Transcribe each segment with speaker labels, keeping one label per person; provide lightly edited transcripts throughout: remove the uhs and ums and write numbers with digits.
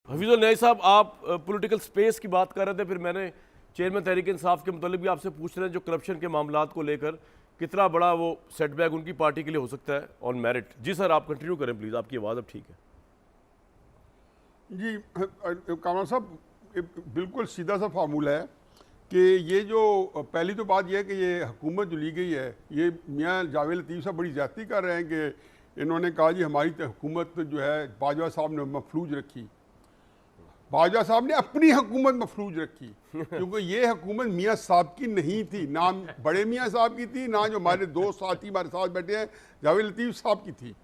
Speaker 1: हफीजुल नई साहब, आप पॉलिटिकल स्पेस की बात कर रहे थे, फिर मैंने चेयरमैन तहरीक इंसाफ के मतलब भी आपसे पूछ रहे हैं जो करप्शन के मामलात को लेकर कितना बड़ा वो सेटबैक उनकी पार्टी के लिए हो सकता है ऑन मेरिट। जी सर, आप कंटिन्यू करें प्लीज़, आपकी आवाज़ अब ठीक है।
Speaker 2: जी कामरान साहब, बिल्कुल सीधा सा फार्मूला है कि ये जो पहली तो बात यह है कि ये हुकूमत जो ली गई है, ये मियाँ जावेद लतीफ़ साहब बड़ी ज़्यादती कर रहे हैं कि इन्होंने कहा जी हमारी हुकूमत जो है बाजवा साहब ने मफलूज रखी। बाजवा साहब ने अपनी हुकूमत मफलूज रखी क्योंकि ये हुकूमत मियाँ साहब की नहीं थी, ना बड़े मियाँ साहब की थी, ना जो हमारे दो साथी हमारे साथ बैठे हैं जावेद लतीफ़ साहब की थी।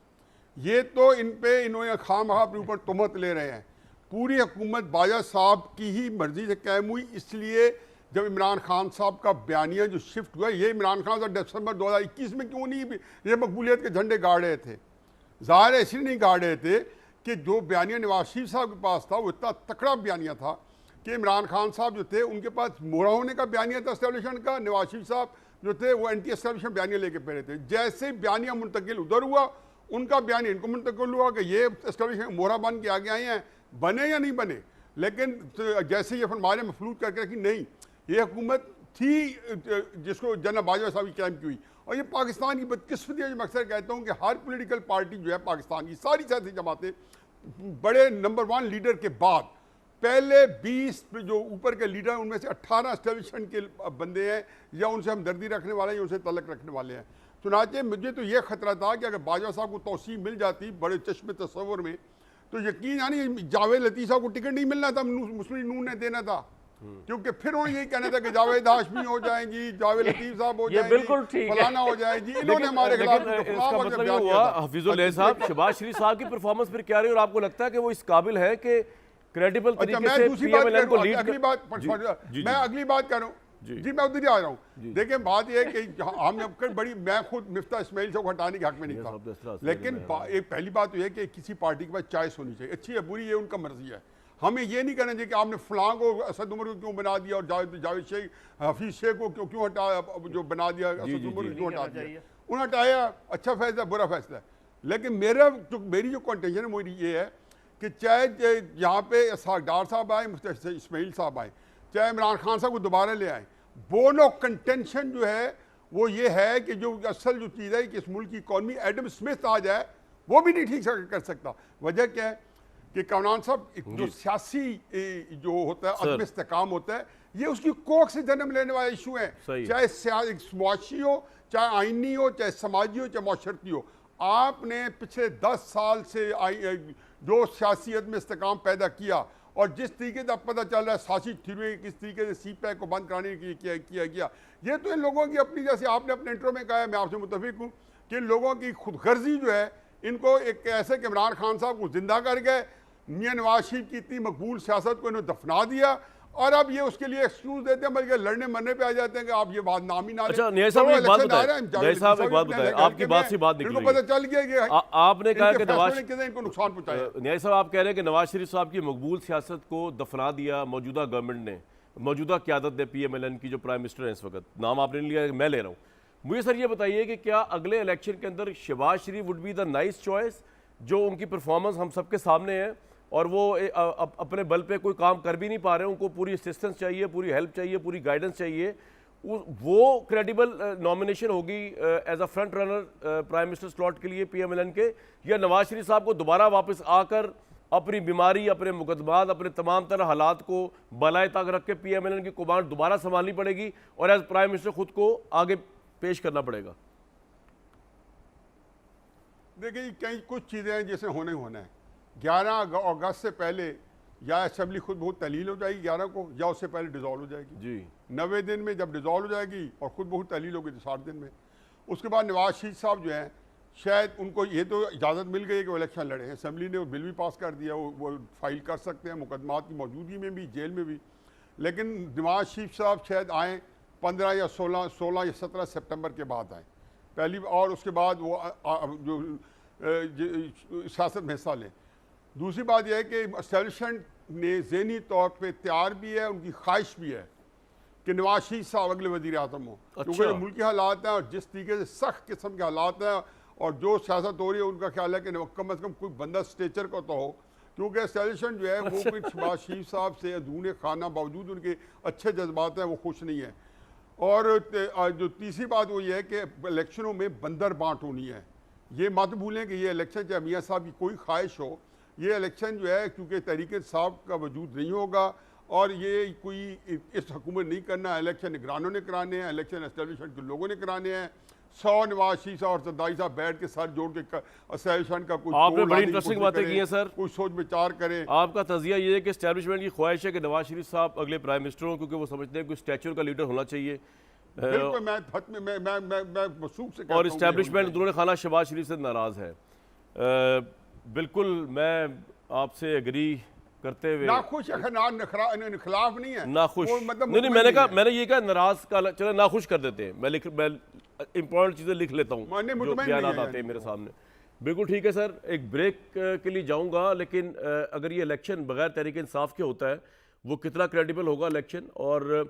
Speaker 2: ये तो इन पे इन्होंने खामखा अपने ऊपर तुहमत ले रहे हैं। पूरी हुकूमत बाजवा साहब की ही मर्जी से कायम हुई, इसलिए जब इमरान खान साहब का बयानिया जो शिफ्ट हुआ, ये इमरान खान साहब दिसंबर 2021 में क्यों नहीं ये मकबूलियत के झंडे गाड़ रहे थे? ज़ाहिर है इसलिए नहीं गाड़ रहे थे कि जो बयानिया नवाज शरीफ साहब के पास था वो इतना तकड़ा बयानिया था कि इमरान खान साहब जो थे उनके पास मोहरा होने का बयानिया था एस्टेब्लिशमेंट का, नवाज शरीफ साहब जो थे वो एंटी एस्टेब्लिशमेंट बयानिया लेके पहले थे। जैसे बयानिया मुंतकिल उधर हुआ, उनका बयान इनको मुंतकिल हुआ कि ये एस्टेब्लिशमेंट मोहरा बन के आगे आए हैं, बने या नहीं बने। लेकिन जैसे ये फरमाने मफलूज करके कि नहीं, ये हुकूमत थी जिसको जनरल बाजवा साहब की कैम की हुई। और ये पाकिस्तान की बदकिस्मती है जो मैं अक्सर कहता हूँ कि हर पॉलिटिकल पार्टी जो है पाकिस्तान की सारी सियासी जमातें बड़े नंबर 1 लीडर के बाद पहले 20 जो ऊपर के लीडर उनमें से 18 एस्टेब्लिशमेंट के बंदे हैं या उनसे हमदर्दी रखने वाले हैं या उनसे तलक रखने वाले हैं। चुनाचे मुझे तो ये खतरा था कि अगर बाजवा साहब को तौसीह मिल जाती बड़े चश्मे तस्वुर में, तो यकीन यानी जावेद लतीफ़ साहब को टिकट नहीं मिलना था, मुस्लिम नून ने देना था, क्योंकि फिर उन्होंने यही कहना था कि जावेद हाशमी हो जाएंगी, जावेद लतीफ़ साहब हो जाएंगी, फलाना हो जाएगी। इन्होंने हमारे खिलाफ
Speaker 1: इसका मतलब ये हुआ हफीजुल नई साहब, शहबाज शरीफ साहब की परफॉर्मेंस फिर क्या रही और आपको लगता है कि वो इस काबिल है कि क्रेडिबल तरीके से पीएमएलएन को लीड?
Speaker 2: अगली बात मैं अगली बात कर रहा हूँ जी, मैं उधर ही आ रहा हूँ। देखिए बात यह है कि हम बड़ी, मैं खुद मिफ्ता इस्माइल साहब को हटाने के हक में नहीं था, लेकिन एक पहली बात तो यह कि किसी पार्टी के पास चॉइस होनी चाहिए, अच्छी है बुरी, ये उनका मर्जी है। हमें ये नहीं करना चाहिए कि आपने फलां को असद उमर को क्यों बना दिया और जावेद शेख हफीज शेख को क्यों हटाया, जो बना दिया असद उमर को क्यों हटा दिया। उन्हें हटाया, अच्छा फैसला बुरा फैसला है। लेकिन मेरी जो कंटेंशन है वो ये है कि चाहे यहाँ पे डार साहब आए, मुफ्ती इस्माइल साहब आए, चाहे इमरान खान साहब को दोबारा ले आए, बोनो कंटेंशन जो है वो ये है कि जो असल जो चीज़ है कि इस मुल्क की इकॉनमी एडम स्मिथ आ जाए, वो भी नहीं ठीक से कर सकता। वजह क्या है कि कामरान साहब जो सियासी जो होता है अदम इस्तेकाम होता है, ये उसकी कोख से जन्म लेने वाला इशू है, चाहे मुआशी हो, चाहे आइनी हो, चाहे समाजी हो, चाहे माशरती हो। आपने पिछले 10 साल से जो सियासियत में इस्तेकाम पैदा किया और जिस तरीके से अब पता चल रहा है सासी थियरी किस तरीके से सीपैक को बंद कराने के लिए किया गया, ये तो इन लोगों की अपनी, जैसे आपने अपने इंट्रो में कहा है, मैं आपसे मुतफिक हूँ कि इन लोगों की खुदगर्जी जो है, इनको एक ऐसे कि इमरान खान साहब को जिंदा कर गए, मियां नवाज शरीफ की इतनी मकबूल सियासत को इन्होंने दफना दिया और अब ये उसके लिए एक्सक्यूज देते हैं, बल्कि लड़ने मरने पे आ जाते हैं कि आप ये बात नाम ही ना लें।
Speaker 1: अच्छा नया साहब एक बात बताएं, आपकी बात से बात निकली,
Speaker 2: पता चल गया कि
Speaker 1: आपने कहा कि नवाज
Speaker 2: इनको नुकसान पहुंचाया।
Speaker 1: नया साहब आप कह रहे हैं कि नवाज शरीफ साहब की मकबूल सियासत को दफना दिया मौजूदा गवर्नमेंट ने, मौजूदा क़यादत ने, पीएमएलएन की जो प्राइम मिनिस्टर है इस वक्त, नाम आपने नहीं लिया, मैं ले रहा हूँ। मुझे सर ये बताइए कि क्या अगले इलेक्शन के अंदर Shahbaz Sharif would be the nice choice, जो उनकी परफॉर्मेंस हम सबके सामने है और वो अपने बल पे कोई काम कर भी नहीं पा रहे, उनको पूरी असिस्टेंस चाहिए, पूरी हेल्प चाहिए, पूरी गाइडेंस चाहिए, वो क्रेडिबल नॉमिनेशन होगी as a front runner prime minister slot के लिए पीएमएलएन के, या नवाज शरीफ साहब को दोबारा वापस आकर अपनी बीमारी, अपने मुकदमात, अपने तमाम तरह हालात को बलाए ताक रख के पीएमएलएन की कमांड दोबारा संभालनी पड़ेगी और एज प्राइम मिनिस्टर खुद को आगे पेश करना पड़ेगा?
Speaker 2: देखिए कई कुछ चीज़ें हैं जैसे होने है। 11 अगस्त से पहले या असेंबली खुद बहुत तहलील हो जाएगी 11 को, या उससे पहले डिज़ोल्व हो जाएगी जी। 90 दिन में जब डिज़ोल्व हो जाएगी और खुद बहुत तहलील होगी तो 60 दिन में। उसके बाद नवाज शरीफ साहब जो हैं, शायद उनको ये तो इजाज़त मिल गई है कि वो इलेक्शन लड़े, असेंबली ने वो बिल भी पास कर दिया, वो फाइल कर सकते हैं मुकदमात की मौजूदगी में भी, जेल में भी। लेकिन नवाज शरीफ साहब शायद आएँ 15 या 16 या 17 सितंबर के बाद आएँ पहली, और उसके बाद वो जो सियासत में हिस्सा लें। दूसरी बात यह है कि एस्टेब्लिशमेंट ने ज़हनी तौर पे तैयार भी है, उनकी ख्वाहिश भी है कि नवाज शरीफ साहब अगले वज़ीर आज़म हो, क्योंकि मुल्की हालात हैं और जिस तरीके से सख्त किस्म के हालात हैं और जो सियासत हो रही है, उनका ख्याल है कि कम अज़ कम कोई बंदा स्टेचर का तो हो क्योंकि एस्टेब्लिशमेंट जो है वो भी शहबाज शरीफ साहब से अधूरे खाना बावजूद उनके अच्छे जज्बात हैं वो खुश नहीं है। और जो तीसरी बात वो ये है कि इलेक्शनों में बंदर बांट होनी है। ये मत भूलें कि ये इलेक्शन चाहे मियाँ साहब की कोई ख्वाहिश हो, ये इलेक्शन जो है क्योंकि तहरीक इंसाफ का वजूद नहीं होगा और ये कोई इस हुकूमत नहीं करना, इलेक्शन निगरानों ने कराने हैं, इलेक्शन एस्टेब्लिशमेंट के लोगों ने कराने हैं। 100 नवाज शरीफ साहब और जरदारी साहब बैठ के सर जोड़ के एस्टेब्लिशमेंट का कुछ
Speaker 1: आपने
Speaker 2: तोड़
Speaker 1: बड़ी
Speaker 2: लाने की
Speaker 1: इंटरेस्टिंग
Speaker 2: कोशिश
Speaker 1: बातें
Speaker 2: करें,
Speaker 1: की हैं सर।
Speaker 2: कुछ सोच विचार करें।
Speaker 1: आपका तजिया ये है कि एस्टैब्लिशमेंट की ख्वाहिश है कि नवाज शरीफ साहब अगले प्राइम मिनिस्टर हों, क्योंकि वो समझते हैं कि स्टैच्यूर का लीडर होना चाहिए।
Speaker 2: बिल्कुल, मैं हद में मैं मसूब से कहता
Speaker 1: और
Speaker 2: हूं कि
Speaker 1: इस्टेब्लिशमेंट उन्होंने खाना शहबाज शरीफ से नाराज़ है। बिल्कुल मैं आपसे एग्री करते हुए
Speaker 2: नाखुश खिलाफ नहीं है,
Speaker 1: नाखुश
Speaker 2: वो मतलब
Speaker 1: नहीं,
Speaker 2: मुतमईन है।
Speaker 1: मैंने ये कहा नाराज का चलो नाखुश कर देते हैं। मैं इंपॉर्टेंट चीज़ें लिख लेता हूँ
Speaker 2: माने
Speaker 1: जो
Speaker 2: मुतमईन
Speaker 1: बयान
Speaker 2: नहीं है
Speaker 1: आते हैं
Speaker 2: यानी।
Speaker 1: मेरे सामने। बिल्कुल ठीक है सर, एक ब्रेक के लिए जाऊँगा, लेकिन अगर ये इलेक्शन बगैर तहरीक इंसाफ के होता है वो कितना क्रेडिबल होगा इलेक्शन। और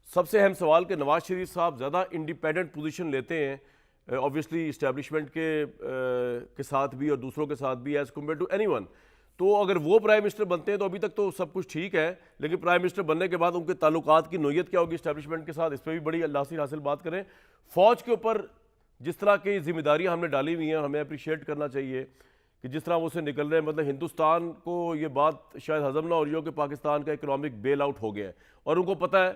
Speaker 1: सबसे अहम सवाल कि नवाज शरीफ साहब ज़्यादा इंडिपेंडेंट पोजीशन लेते हैं ऑब्वियसली इस्टेब्लिशमेंट के साथ भी और दूसरों के साथ भी एज़ कम्पेयर टू एनीवन। तो अगर वो प्राइम मिनिस्टर बनते हैं तो अभी तक तो सब कुछ ठीक है, लेकिन प्राइम मिनिस्टर बनने के बाद उनके ताल्लुकात की नोयत क्या होगी इस्टेब्लिशमेंट के साथ, इस पर भी बड़ी नासिर हासिल बात करें। फ़ौज के ऊपर जिस तरह की जिम्मेदारियाँ हमने डाली हुई हैं हमें अप्रिशिएट करना चाहिए कि जिस तरह वो उससे निकल रहे हैं। मतलब हिंदुस्तान को ये बात शायद हजम ना हो रही हो कि पाकिस्तान का इकोनॉमिक बेल आउट हो गया है और उनको पता है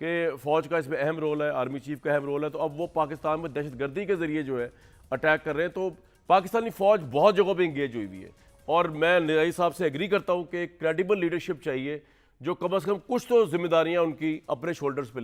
Speaker 1: कि फ़ौज का इसमें अहम रोल है, आर्मी चीफ का अहम रोल है। तो अब वो पाकिस्तान में दहशतगर्दी के ज़रिए जो है अटैक कर रहे हैं। तो पाकिस्तानी फ़ौज बहुत जगहों पर इंगेज हुई हुई है और मैं निराई साहब से एग्री करता हूँ कि एक क्रेडिबल लीडरशिप चाहिए जो कम से कम कुछ तो जिम्मेदारियाँ उनकी अपने शोल्डर्स पे